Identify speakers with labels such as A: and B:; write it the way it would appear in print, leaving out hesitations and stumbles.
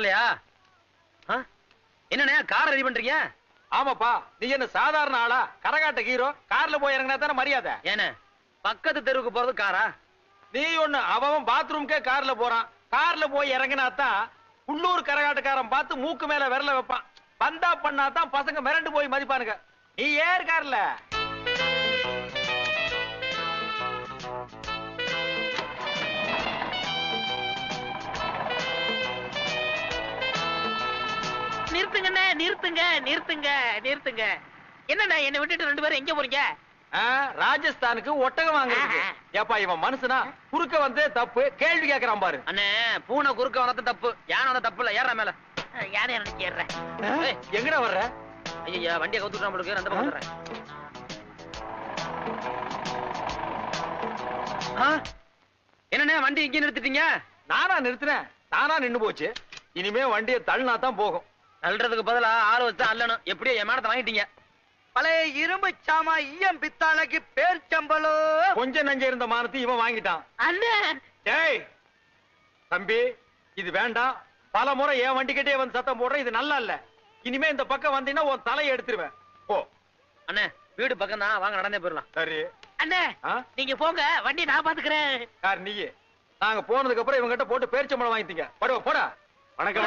A: வரலையா? என்னண்ணே car ready பண்றீங்க?
B: ஆமாப்பா, நீ என்ன சாதாரண ஆளா? கரகாட்ட ஹீரோ, கார்ல போய் இறங்கினா தானே மரியாதை.
A: ஏன்னு பக்கத்து தெருவுக்கு போறது காரா?
B: நீ ஒண்ணு, அவன் பாத்ரூம்க்கே கார்ல போறான். கார்ல போய் இறங்கினா தான் உள்ளூர் கரகாட்டக்காரன் பார்த்து மூக்கு மேல விரல வைப்பான். பந்தா பண்ணா தான் பசங்க மிரண்டு போய் மதிப்பானுங்க. நீ ஏர் கார்ல.
C: நிறுத்துங்கண்ணே, நிறுத்துங்க நிறுத்துங்க நிறுத்துங்க. என்னண்ணா என்னை விட்டுட்டு 2 பேரும் எங்க போறீங்க?
B: ராஜஸ்தானுக்கு ஒட்டகம் வாங்குறதுக்கு. ஏப்பா இவன் மனுஷனா? குறுக்க வந்து தப்பு கேள்வி கேக்குறான் பாரு.
A: அண்ணே பூனை குறுக்க வரது தப்பு, யானை வந்த தப்பு இல்ல. ஏற மேல.
C: யாரை எனக்கு ஏறுறேன்?
B: எங்கடா வர்ற?
A: ஐயா வண்டியை கவுத்துட்டு நம்மளுக்கு அந்த பக்கம் வந்துடுறேன். என்னண்ணே வண்டி இங்கே நிறுத்திட்டீங்க?
B: நானா நிறுத்தினேன்? தானா நின்னு போச்சு. இனிமே வண்டியை தள்ளினா தான் போகும்.
A: தள்ளுறதுக்கு பதிலா ஆள் வச்சு அள்ளணும். எப்படியோ என் மேடத்தை வாங்கிட்டீங்க.
D: பழைய இரும்பு சாமா ஈயம் பித்தாளைக்கு பேர் சம்பளோ.
B: கொஞ்சம் நஞ்ச இருந்த மானத்தை இவன் வாங்கிட்டான்.
C: அண்ணே
B: டேய் தம்பி, இது வேண்டாம். பல முறை என் வண்டிக்கிட்டே வந்து சத்தம் போடுற, இது நல்லா இல்ல. இனிமே இந்த பக்கம் வந்தீங்கன்னா உன் தலையை எடுத்துருவேன். போ.
A: அண்ணே வீடு பக்கம் தான், வாங்க நடந்தே போயிடலாம்.
B: சரி
C: அண்ணே நீங்க போங்க, வண்டி நான் பாத்துக்கிறேன்.
B: யார் நீ? நாங்க போனதுக்கு அப்புறம் இவங்க கிட்ட போட்டு பேரிச்சம்பளம் வாங்கிட்டீங்க. போடா. வணக்கம்.